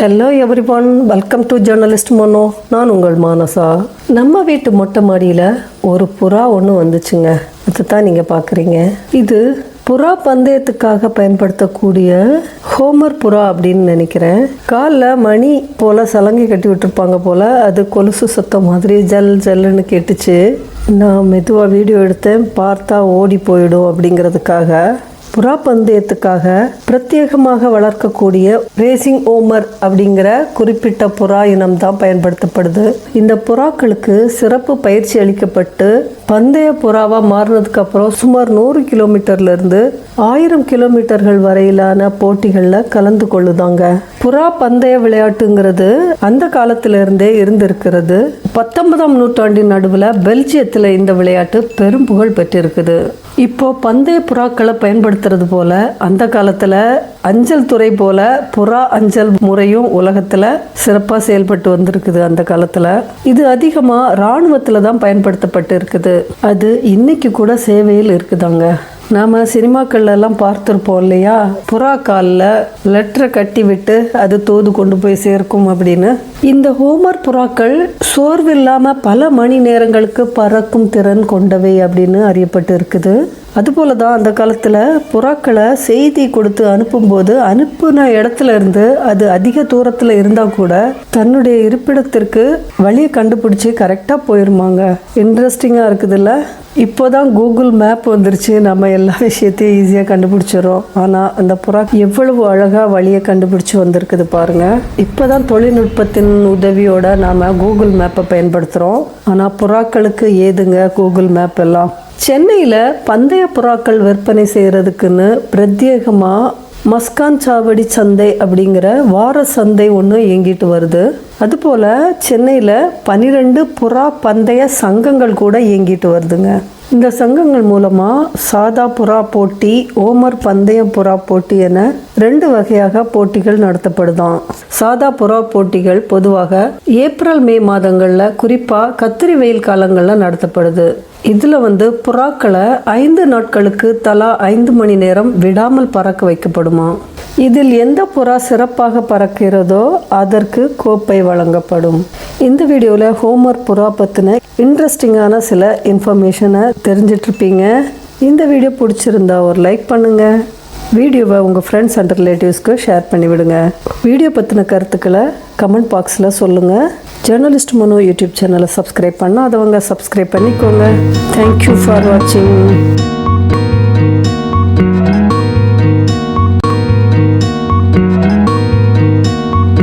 Hello everyone, welcome to journalist Mano. நான் உங்கள் மானசா. நம்ம வீட்டு மொட்டை மாடியில் ஒரு புறா ஒன்று வந்துச்சுங்க. அதுதான் நீங்கள் பார்க்குறீங்க. இது புறா பந்தயத்துக்காக பயன்படுத்தக்கூடிய ஹோமர் புறா அப்படின்னு நினைக்கிறேன். காலில் மணி போல் சலங்கை கட்டி விட்டுருப்பாங்க போல். அது கொலுசு சத்தம் மாதிரி ஜல் ஜல்லுன்னு கேட்டுச்சு. நான் மெதுவாக வீடியோ எடுத்தேன். பார்த்தா ஓடி போயிடும் அப்படிங்கிறதுக்காக. புறா பந்தயத்துக்காக பிரத்யேகமாக வளர்க்கக்கூடிய ரேசிங் ஓமர் அப்படிங்கிற குறிப்பிட்ட புறா இனம் தான் பயன்படுத்தப்படுது. இந்த புறாக்களுக்கு சிறப்பு பயிற்சி அளிக்கப்பட்டு பந்தய புறாவாக மாறினதுக்கு அப்புறம் சுமார் 100 கிலோமீட்டர்லேருந்து 1000 கிலோமீட்டர்கள் வரையிலான போட்டிகளில் கலந்து கொள்ளுதாங்க. புறா பந்தய விளையாட்டுங்கிறது அந்த காலத்திலிருந்தே இருந்திருக்கிறது. 19ஆம் நூற்றாண்டின் நடுவில் பெல்ஜியத்தில் இந்த விளையாட்டு பெரும் புகழ் பெற்றிருக்குது. இப்போ பந்தய புறாக்களை பயன்படுத்துறது போல அந்த காலத்தில் அஞ்சல் துறை போல புறா அஞ்சல் முறையும் உலகத்தில் சிறப்பாக செயல்பட்டு வந்திருக்குது. அந்த காலத்தில் இது அதிகமாக இராணுவத்தில் தான் பயன்படுத்தப்பட்டு இருக்குது. அது இன்னைக்கு கூட சேவையில் இருக்குதாங்க. நாம் சினிமாக்கள்லாம் பார்த்துருப்போம் இல்லையா, புறா காலில் லெட்டரை கட்டி விட்டு அது தூது கொண்டு போய் சேர்க்கும் அப்படின்னு. இந்த ஹோமர் புறாக்கள் சோர்வில்லாமல் பல மணி நேரங்களுக்கு பறக்கும் திறன் கொண்டவை அப்படின்னு அறியப்பட்டு இருக்குது. அதுபோல தான் அந்த காலத்தில் புறாக்களை செய்தி கொடுத்து அனுப்பும்போது அனுப்புன இடத்துல இருந்து அது அதிக தூரத்தில் இருந்தால் கூட தன்னுடைய இருப்பிடத்திற்கு வழியை கண்டுபிடிச்சி கரெக்டாக போயிருமாங்க. இன்ட்ரெஸ்டிங்காக இருக்குதுல்ல. இப்போதான் கூகுள் மேப் வந்துருச்சு, நம்ம எல்லா விஷயத்தையும் ஈஸியாக கண்டுபிடிச்சிடறோம். ஆனால் அந்த புறா எவ்வளவு அழகாக வழியை கண்டுபிடிச்சி வந்திருக்குது பாருங்க. இப்போதான் தொழில்நுட்பத்தின் உதவியோட நாம் கூகுள் மேப்பை பயன்படுத்துகிறோம். ஆனால் புறாக்களுக்கு ஏதுங்க கூகுள் மேப் எல்லாம். சென்னையில் பந்தய புறாக்கள் விற்பனை செய்கிறதுக்குன்னு பிரத்யேகமாக மஸ்கான் சாவடி சந்தை அப்படிங்கிற வார சந்தை ஒன்று இயங்கிட்டு வருது. அதுபோல் சென்னையில் 12 புறா பந்தய சங்கங்கள் கூட இயங்கிட்டு வருதுங்க. இந்த சங்கங்கள் மூலமாக சாதா புறா போட்டி, ஓமர் பந்தய புறா போட்டி என 2 வகையாக போட்டிகள் நடத்தப்படுதாம். சாதா புறா போட்டிகள் பொதுவாக ஏப்ரல் மே மாதங்களில், குறிப்பாக கத்திரி வெயில் காலங்களில் நடத்தப்படுது. இதில் புறாக்களை 5 நாட்களுக்கு தலா 5 மணி நேரம் விடாமல் பறக்க வைக்கப்படுமா. இதில் எந்த புறா சிறப்பாக பறக்கிறதோ அதற்கு கோப்பை வழங்கப்படும். இந்த வீடியோவில் ஹோமர் புறா பற்றின இன்ட்ரெஸ்டிங்கான சில இன்ஃபர்மேஷனை தெரிஞ்சிட்ருப்பீங்க. இந்த வீடியோ பிடிச்சிருந்தா ஒரு லைக் பண்ணுங்கள். வீடியோவை உங்கள் ஃப்ரெண்ட்ஸ் அண்ட் ரிலேட்டிவ்ஸ்க்கு ஷேர் பண்ணிவிடுங்க. வீடியோ பற்றின கருத்துக்களை கமெண்ட் பாக்ஸில் சொல்லுங்கள். ஜேர்னலிஸ்ட் மனோ யூடியூப் சேனலை சப்ஸ்கிரைப் பண்ணாதவங்க சப்ஸ்கிரைப் பண்ணிக்கோங்க. தேங்க்யூ ஃபார் வாட்சிங்.